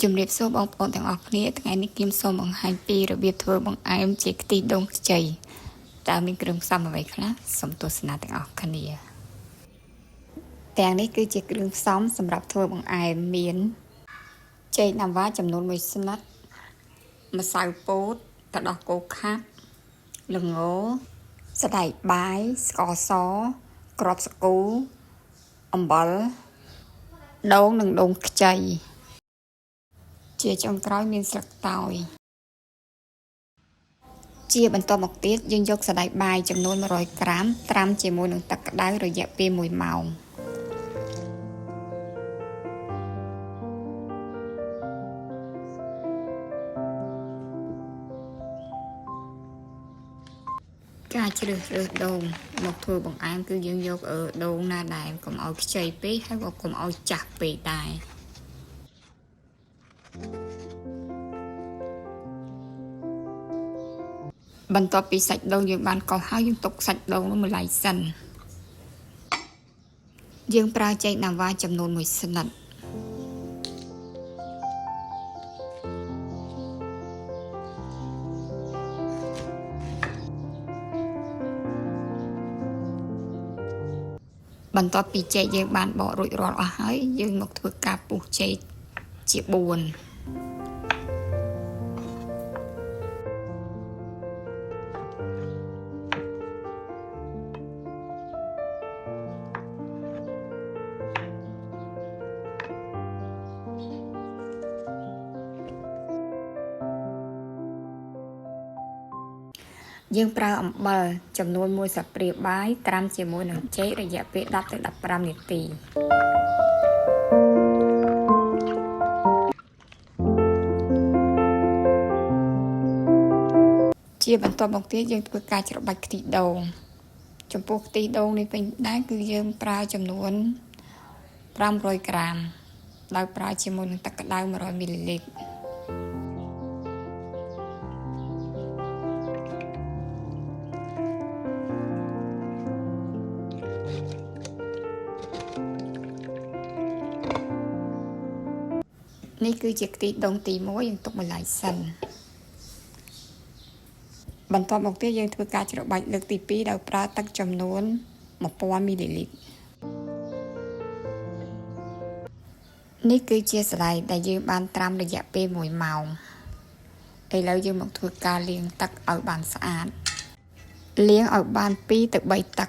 ជំរាបសួរបងប្អូនទាំងអស់គ្នាថ្ងៃនេះគឹមសូមបង្ហាញពីរបៀបធ្វើបង្អែមជាខ្ទិះដូងខ្ចីតើមានគ្រឿងផ្សំអ្វីខ្លះសូមទស្សនាទាំងអស់គ្នាទាំងនេះគឺជាគ្រឿងផ្សំសម្រាប់ធ្វើបង្អែមមានចេកណាំវ៉ាចំនួន1ស្និតម្សៅពោតទឹកដោះគោខាប់ល្ងសណ្តែកបាយស្ករសគ្រាប់សាគូអំបិលដូងនិងដូងខ្ចីជាចុងក្រោយមានស្លឹកតើយជាបន្តមកទៀតយើងយកសណ្តែកបាយចំនួន100ក្រាមត្រាំជាមួយនឹងទឹកក្តៅរយៈពេល1ម៉ោងការជ្រើសរើសដូងមកធ្វើបង្អែមគឺយើងយកដូងណាដែលកុំឲ្យខ្ចីពេកហើយក៏កុំឲ្យចាស់ពេកដែរបន្ទាប់ពីសាច់ដូងយើងបានកោសហើយយើងទុកសាច់ដូងនោះមួយឡែកសិនយើងប្រើចេកណាំវ៉ាចំនួន1ស្និតបន្ទាប់ពីចេកយើងបានបករួចរាល់អស់ហើយយើងមកធ្វើការពុះចេកជា4យើងប្រើអំបិលចំនួន1ស្លាបព្រាបាយត្រាំជាមួយនឹងចេករយៈពេល10ទៅ15នាទីជាបន្តមកទៀតយើងធ្វើការច្របាច់ខ្ទិះដូងចំពោះខ្ទិះដូងនេះវិញដែរគឺយើងប្រើចំនួន500ក្រាមដោយប្រើជាមួយនឹងទឹកក្តៅ100មីលីលីត្រនេះគឺជាខ្ទិះដូងទី1យើងទុកមួយឡែកសិនបន្ទាប់មកទៀតយើងធ្វើការច្របាច់លើកទី2ដោយប្រើទឹកចំនួន1000មីលីលីត្រនេះគឺជាសណ្តែកដែលយើងបានត្រាំរយៈពេល1ម៉ោងឥឡូវយើងមកធ្វើការលាងទឹកឲ្យបានស្អាតលាងឲ្យបាន2ទៅ3ទឹក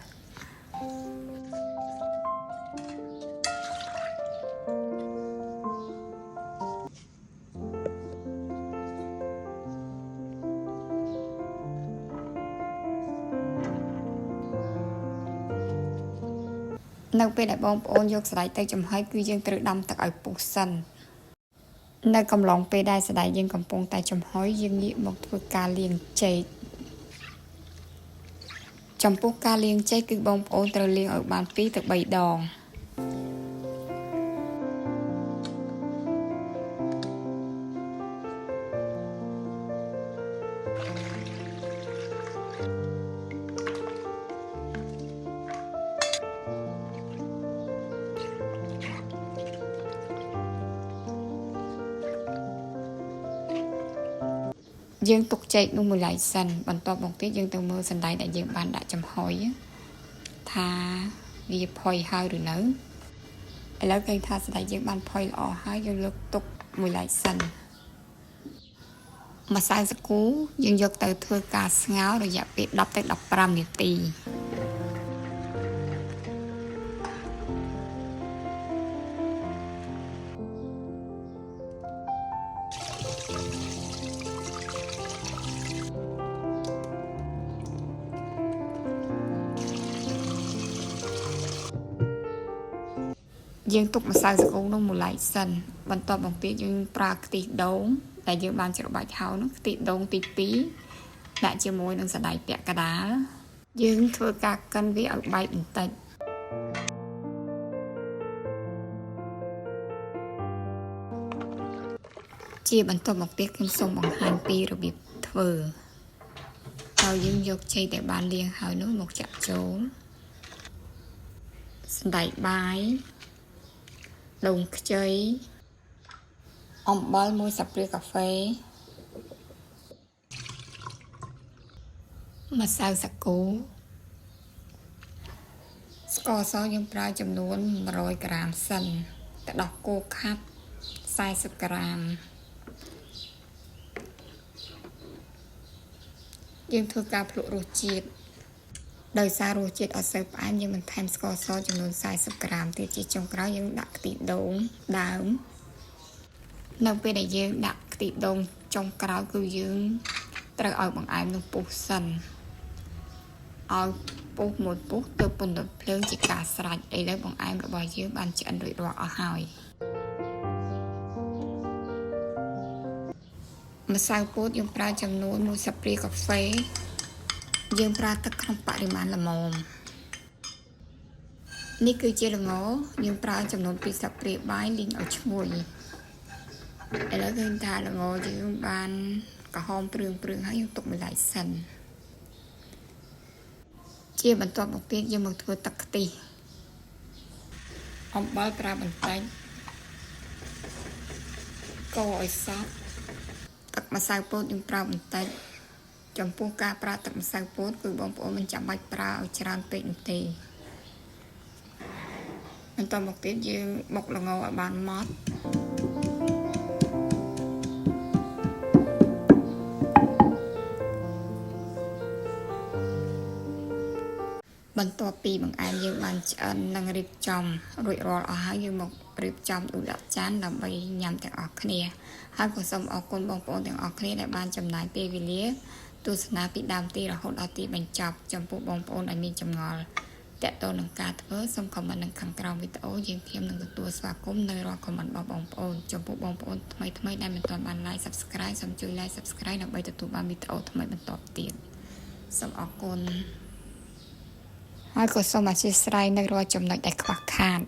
នៅពេលដែលបងប្អូនយកសណ្តែកទៅចំហុយគឺយើងត្រូវដាំទឹកឲ្យពុះសិននៅកំឡុងពេលដែលសណ្តែកយើងកំពុងតែចំហុយយើងងាកមកធ្វើការលាងចេកចំពោះការលាងចេកគឺបងប្អូនត្រូវលាងឲ្យបាន2ទៅ3ដងយើងទុកចេកនោះមួយឡែកសិនបន្ទាប់មកទៀតយើងទៅមើលសណ្តែកដែលយើងបានដាក់ចំហុយថាវាផុយហើយឬនៅឥឡូវឃើញថាសណ្តែកយើងបានផុយល្អហើយយើងលើកទុកមួយឡែកសិនម្សៅសាគូយើងយកទៅធ្វើការស្ងោររយៈពេល10ទៅ15នាទីយើងទុកម្សៅសាគូនោះមួយឡែកសិនបន្ទាប់មកទៀតយើងប្រើខ្ទិះដូងដែលយើងបានច្របាច់ហើយនោះខ្ទិះដូងទី2ដាក់ជាមួយនឹងសណ្តែកពាក់កណ្ដាលយើងធ្វើការកិនវាឲ្យបែកបន្តិចជាបន្តមកទៀតខ្ញុំសូមបង្ហាញពីរបៀបធ្វើហើយយើងយកចេកដែលបានលាងហើយនោះមកចាក់ចូលសណ្តែកបាយដូងខ្ចី អំបិល1ស្លាបព្រាកាហ្វេម្សៅសាគូស្ករសយើងប្រើចំនួន100ក្រាមសិនទឹកដោះគោខាប់40ក្រាមយើងធ្វើការភ្លក់រសជាតិដោយសាររសជាតិអត់សូវផ្អែមយើងបន្ថែមស្ករសចំនួន40ក្រាមទៀតជាចុងក្រោយយើងដាក់ខ្ទិះដូងដើមនៅពេលដែលយើងដាក់ខ្ទិះដូងចុងក្រោយគឺយើងត្រូវឲ្យបង្អែមនឹងពុះសិនឲ្យពុះមួយពុះទៅពន្លត់ភ្លើងជាការស្រេចឥឡូវបង្អែមរបស់យើងបានឆ្អិនរួចរាល់អស់ហើយម្សៅពោតយើងប្រើចំនួន1ស្លាបព្រាកាហ្វេយើងប្រើទឹកក្នុងបរិមាណល្មមនេះគឺជាល្ងយើងប្រើចំនួន2ស្លាបព្រាបាយលីងឲ្យឈ្ងុយឥឡូវឃើញថាល្ងយើងបានក្រហមព្រឿងហើយយើងទុកម្លាយសិនជាបន្ទាប់មកទៀតយើងមកធ្វើទឹកខ្ទិះអំបិលប្រើបន្តិចកូរឲ្យសព្វទឹកម្សៅពោតយើងប្រើបន្តិចចំពោះការប្រើទឹកម្សៅពោតគឺបងប្អូនមិនចាំបាច់ប្រើឲ្យច្រើនពេកនោះទេបន្តមកទៀតយើងបុកល្ងឲ្យបានម៉ត់បន្ទាប់ពីបង្អែមយើងបានឆ្អិននិងរៀបចំរួចរាល់អស់ហើយយើងមករៀបចំទូដាក់ចានដើម្បីញ៉ាំទាំងអស់គ្នាហើយក៏សូមអរគុណបងប្អូនទាំងអស់គ្នាដែលបានចំណាយពេលវេលាទស្សនាពីដើមទីរហូតដល់ទីបញ្ចប់ចំពោះបងប្អូនដែលមានចម្ងល់តាក់ទងនឹងការធ្វើសូមខមមិននៅខាងក្រោមវីដេអូយើងខ្ញុំនឹងទទួលស្វាគមន៍នៅរាល់ខមមិនរបស់បងប្អូនចំពោះបងប្អូនថ្មីដែលមិនទាន់បាន like subscribe សូមជួយ like subscribe ដើម្បីទទួលបានវីដេអូថ្មីបន្តទៀតសូមអរគុណហើយក៏សូមអធិស្ឋាននៅរាល់ចំណុចដែលខ្វះខាត